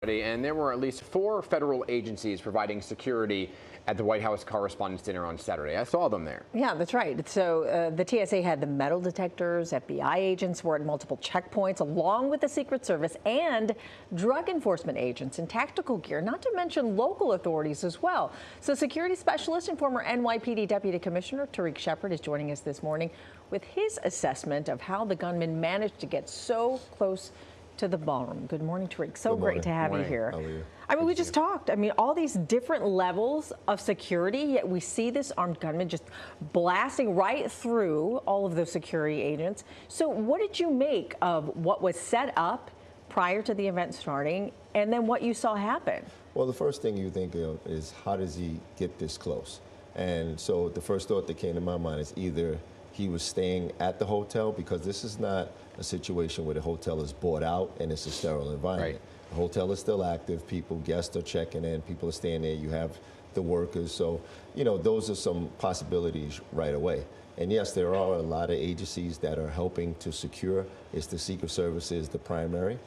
And there were at least 4 federal agencies providing security at the White House Correspondents' Dinner on Saturday. I saw them there. Yeah, that's right. So the TSA had the metal detectors, FBI agents were at multiple checkpoints, along with the Secret Service and drug enforcement agents in tactical gear, not to mention local authorities as well. So security specialist and former NYPD Deputy Commissioner Tarik Sheppard is joining us this morning with his assessment of how the gunman managed to get so close to the ballroom. Good morning, Tarik. So great to have you here. How are you? I mean, we just talked. I mean, all these different levels of security, yet we see this armed gunman just blasting right through all of those security agents. So what did you make of what was set up prior to the event starting and then what you saw happen? Well, the first thing you think of is how does he get this close? And so the first thought that came to my mind is either he was staying at the hotel, because this is not a situation where the hotel is bought out and it's a sterile environment. Right. The hotel is still active. Guests are checking in. People are staying there. You have the workers. So, you know, those are some possibilities right away. And yes, there are a lot of agencies that are helping to secure. It's the Secret Service is the primary.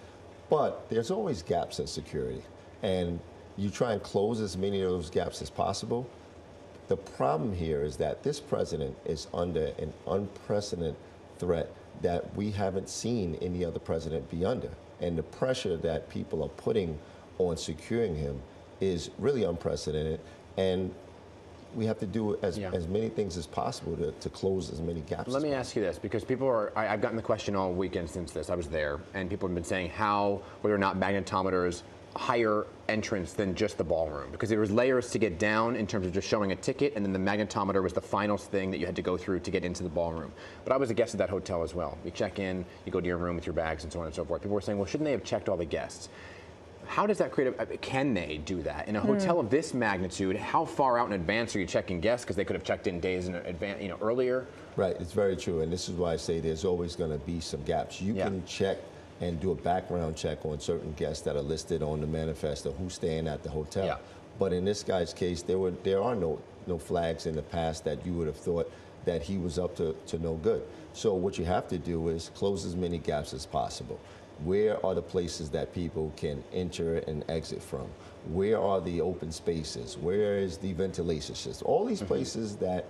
But there's always gaps in security. And you try and close as many of those gaps as possible. The problem here is that this president is under an unprecedented threat that we haven't seen any other president be under. And the pressure that people are putting on securing him is really unprecedented. And we have to do as many things as possible to close as many gaps. Let me ask you this, because people are, I've gotten the question all weekend since this. I was there, and people have been saying whether or not magnetometers higher entrance than just the ballroom, because there was layers to get down in terms of just showing a ticket, and then the magnetometer was the final thing that you had to go through to get into the ballroom. But I was a guest at that hotel as well. You check in, you go to your room with your bags and so on and so forth. People were saying, well, shouldn't they have checked all the guests? How does that create can they do that? In a hotel of this magnitude, how far out in advance are you checking guests? Because they could have checked in days in advance, earlier. Right, it's very true. And this is why I say there's always going to be some gaps. You can check and do a background check on certain guests that are listed on the manifest of who's staying at the hotel. Yeah. But in this guy's case, there are no flags in the past that you would have thought that he was up to no good. So what you have to do is close as many gaps as possible. Where are the places that people can enter and exit from? Where are the open spaces? Where is the ventilation system? All these places that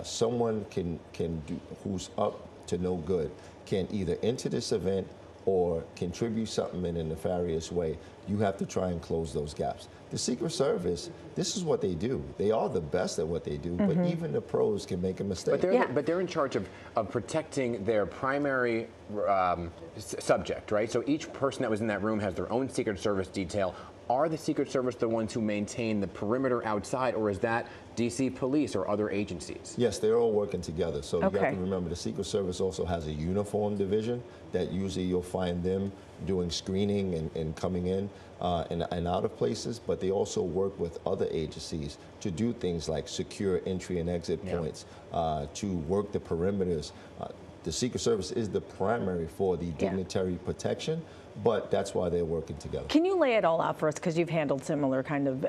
someone can do who's up to no good can either enter this event or contribute something in a nefarious way. You have to try and close those gaps. The Secret Service, this is what they do. They are the best at what they do, but even the pros can make a mistake. But they're in charge of protecting their primary subject, right? So each person that was in that room has their own Secret Service detail. Are the Secret Service the ones who maintain the perimeter outside, or is that D.C. police or other agencies? Yes, they're all working together. So you have to remember the Secret Service also has a uniform division that usually you'll find them doing screening and coming in and out of places, but they also work with other agencies to do things like secure entry and exit points, to work the perimeters. The Secret Service is the primary for the dignitary protection, but that's why they're working together. Can you lay it all out for us, because you've handled similar kind of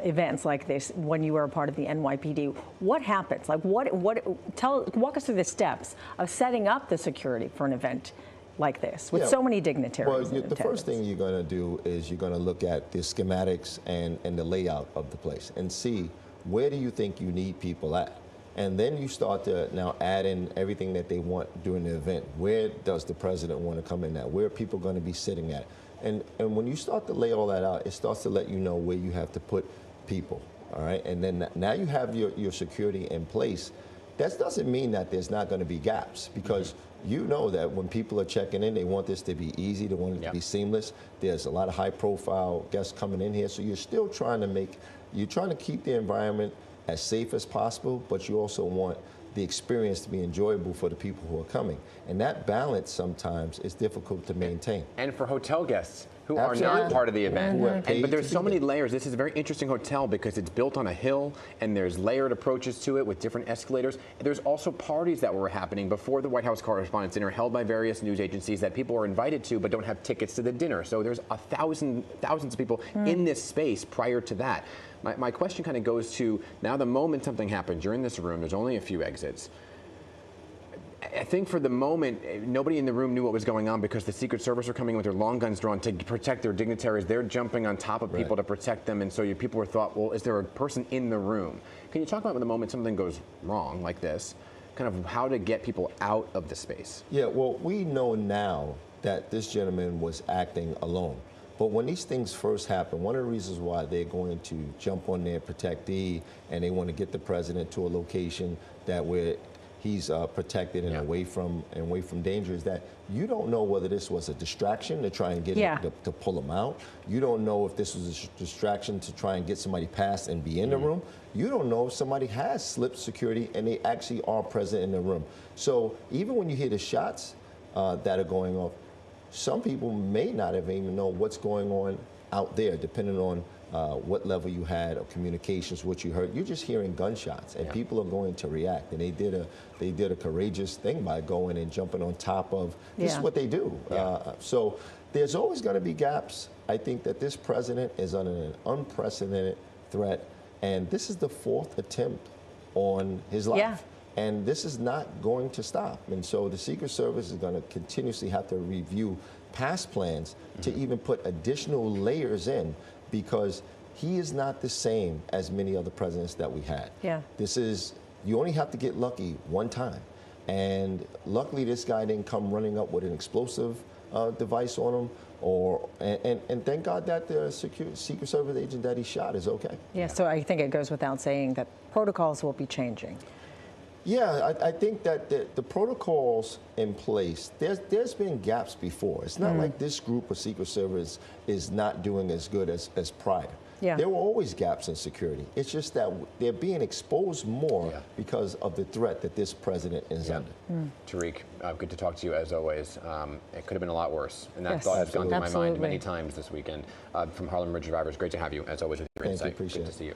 events like this when you were a part of the NYPD. What happens? Like walk us through the steps of setting up the security for an event like this with so many dignitaries. Well, the first thing you're going to do is you're going to look at the schematics and the layout of the place and see where do you think you need people at. And then you start to now add in everything that they want during the event. Where does the president want to come in at? Where are people going to be sitting at? And when you start to lay all that out, it starts to let you know where you have to put people, all right? And then now you have your security in place. That doesn't mean that there's not going to be gaps, because you know that when people are checking in, they want this to be easy, they want it to be seamless. There's a lot of high-profile guests coming in here, so you're still trying to keep the environment as safe as possible, but you also want the experience to be enjoyable for the people who are coming. And that balance sometimes is difficult to maintain. And for hotel guests who are not part of the event. But there's so many layers. This is a very interesting hotel because it's built on a hill and there's layered approaches to it with different escalators. There's also parties that were happening before the White House Correspondents' Dinner held by various news agencies that people are invited to but don't have tickets to the dinner. So there's thousands of people in this space prior to that. My question kind of goes to, now the moment something happens, you're in this room, there's only a few exits. I think for the moment, nobody in the room knew what was going on because the Secret Service are coming with their long guns drawn to protect their dignitaries. They're jumping on top of people to protect them, and so people were thought, well, is there a person in the room? Can you talk about the moment something goes wrong like this, kind of how to get people out of the space? Yeah, well, we know now that this gentleman was acting alone. But when these things first happen, one of the reasons why they're going to jump on their protectee and they want to get the president to a location that where he's protected and away from danger is that you don't know whether this was a distraction to try and get him to pull him out. You don't know if this was a distraction to try and get somebody past and be in the room. You don't know if somebody has slipped security and they actually are present in the room. So even when you hear the shots that are going off, some people may not have even know what's going on out there, depending on what level you had of communications, what you heard. You're just hearing gunshots, and people are going to react. And they did a courageous thing by going and jumping on top of. This is what they do. So there's always going to be gaps. I think that this president is under an unprecedented threat, and this is the 4th attempt on his life. Yeah. And this is not going to stop. And so the Secret Service is going to continuously have to review past plans to even put additional layers in, because he is not the same as many other presidents that we had. Yeah. This is, you only have to get lucky one time. And luckily this guy didn't come running up with an explosive device on him, and thank God that the Secret Service agent that he shot is okay. Yeah, so I think it goes without saying that protocols will be changing. Yeah, I think that the protocols in place, there's been gaps before. It's not like this group of Secret Service is not doing as good as prior. Yeah. There were always gaps in security. It's just that they're being exposed more because of the threat that this president is under. Tarik, good to talk to you as always. It could have been a lot worse, and that thought has gone through my mind many times this weekend. From Harlem Ridge Drivers, great to have you as always with your insight. Appreciate Good it. to see you.